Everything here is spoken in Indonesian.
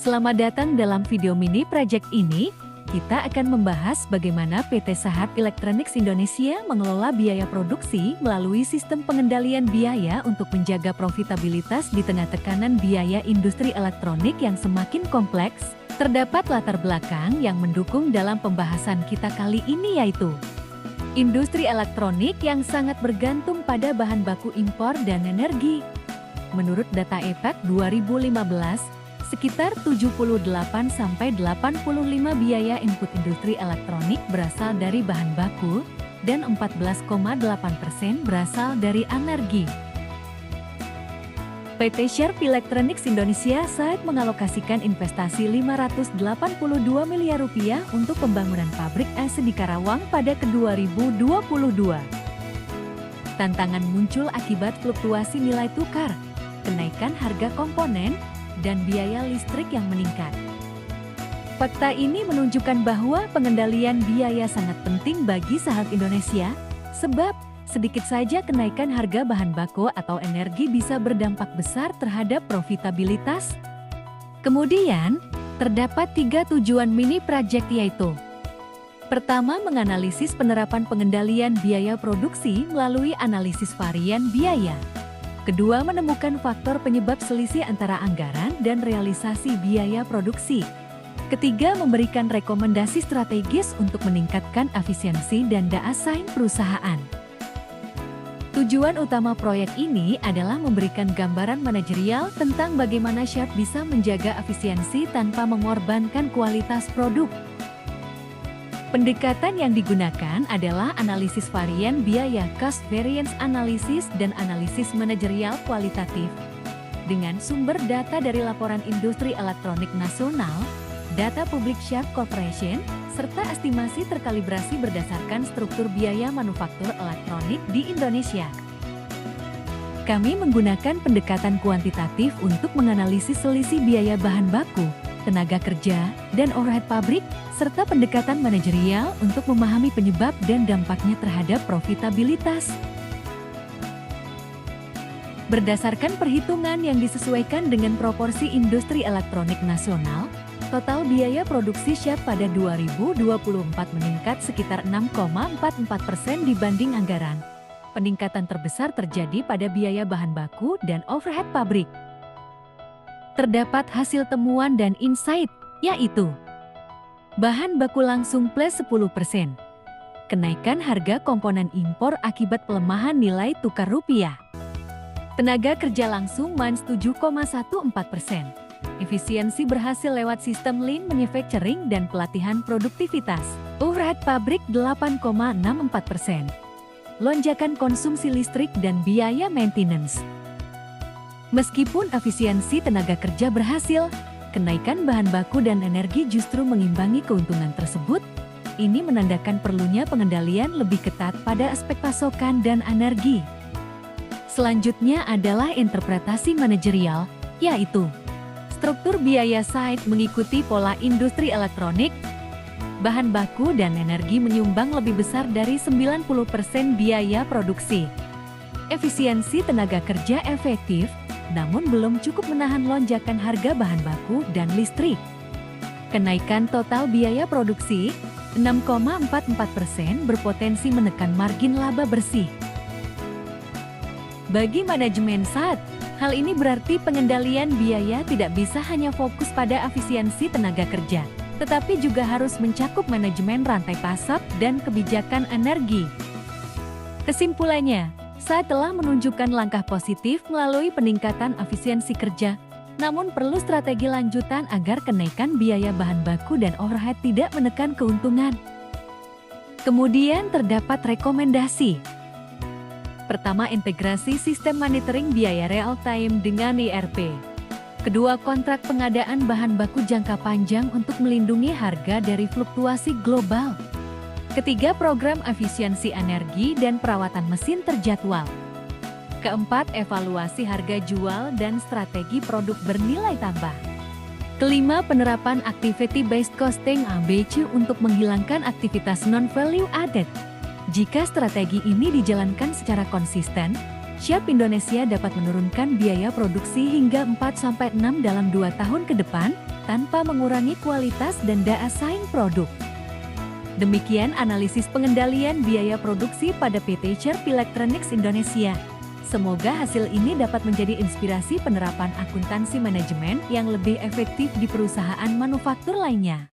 Selamat datang dalam video mini project ini. Kita akan membahas bagaimana PT Sahat Electronics Indonesia mengelola biaya produksi melalui sistem pengendalian biaya untuk menjaga profitabilitas di tengah tekanan biaya industri elektronik yang semakin kompleks. Terdapat latar belakang yang mendukung dalam pembahasan kita kali ini, yaitu industri elektronik yang sangat bergantung pada bahan baku impor dan energi. Menurut data EPAC 2015, sekitar 78–85 biaya input industri elektronik berasal dari bahan baku dan 14,8% berasal dari energi. PT Sharp Electronics Indonesia SAET mengalokasikan investasi Rp582 miliar untuk pembangunan pabrik AC di Karawang pada 2022. Tantangan muncul akibat fluktuasi nilai tukar, kenaikan harga komponen, dan biaya listrik yang meningkat. Fakta ini menunjukkan bahwa pengendalian biaya sangat penting bagi Sahat Indonesia, sebab sedikit saja kenaikan harga bahan baku atau energi bisa berdampak besar terhadap profitabilitas. Kemudian, terdapat 3 tujuan mini project, yaitu: pertama, menganalisis penerapan pengendalian biaya produksi melalui analisis varian biaya. Kedua, menemukan faktor penyebab selisih antara anggaran dan realisasi biaya produksi. Ketiga, memberikan rekomendasi strategis untuk meningkatkan efisiensi dan daya saing perusahaan. Tujuan utama proyek ini adalah memberikan gambaran manajerial tentang bagaimana Sharp bisa menjaga efisiensi tanpa mengorbankan kualitas produk. Pendekatan yang digunakan adalah analisis varian biaya cost variance analysis dan analisis manajerial kualitatif. Dengan sumber data dari laporan industri elektronik nasional, data publik Sharp Corporation, serta estimasi terkalibrasi berdasarkan struktur biaya manufaktur elektronik di Indonesia. Kami menggunakan pendekatan kuantitatif untuk menganalisis selisih biaya bahan baku, tenaga kerja, dan overhead pabrik, serta pendekatan manajerial untuk memahami penyebab dan dampaknya terhadap profitabilitas. Berdasarkan perhitungan yang disesuaikan dengan proporsi industri elektronik nasional, total biaya produksi Sharp pada 2024 meningkat sekitar 6,44% dibanding anggaran. Peningkatan terbesar terjadi pada biaya bahan baku dan overhead pabrik. Terdapat hasil temuan dan insight, yaitu: bahan baku langsung plus 10%. Kenaikan harga komponen impor akibat pelemahan nilai tukar rupiah. Tenaga kerja langsung minus 7,14%. Efisiensi berhasil lewat sistem lean manufacturing dan pelatihan produktivitas. Overhead pabrik 8,64%. Lonjakan konsumsi listrik dan biaya maintenance. Meskipun efisiensi tenaga kerja berhasil, kenaikan bahan baku dan energi justru mengimbangi keuntungan tersebut. Ini menandakan perlunya pengendalian lebih ketat pada aspek pasokan dan energi. Selanjutnya adalah interpretasi manajerial, yaitu struktur biaya site mengikuti pola industri elektronik. Bahan baku dan energi menyumbang lebih besar dari 90% biaya produksi. Efisiensi tenaga kerja efektif, namun belum cukup menahan lonjakan harga bahan baku dan listrik. Kenaikan total biaya produksi 6,44% berpotensi menekan margin laba bersih. Bagi manajemen Saat, hal ini berarti pengendalian biaya tidak bisa hanya fokus pada efisiensi tenaga kerja, tetapi juga harus mencakup manajemen rantai pasok dan kebijakan energi. Kesimpulannya, Saat telah menunjukkan langkah positif melalui peningkatan efisiensi kerja, namun perlu strategi lanjutan agar kenaikan biaya bahan baku dan overhead tidak menekan keuntungan. Kemudian terdapat rekomendasi. Pertama, integrasi sistem monitoring biaya real time dengan ERP. Kedua, kontrak pengadaan bahan baku jangka panjang untuk melindungi harga dari fluktuasi global. Ketiga, program efisiensi energi dan perawatan mesin terjadwal. Keempat, evaluasi harga jual dan strategi produk bernilai tambah. Kelima, penerapan activity-based costing (ABC) untuk menghilangkan aktivitas non-value added. Jika strategi ini dijalankan secara konsisten, Sharp Indonesia dapat menurunkan biaya produksi hingga 4–6 dalam 2 tahun ke depan, tanpa mengurangi kualitas dan daya saing produk. Demikian analisis pengendalian biaya produksi pada PT Sharp Electronics Indonesia. Semoga hasil ini dapat menjadi inspirasi penerapan akuntansi manajemen yang lebih efektif di perusahaan manufaktur lainnya.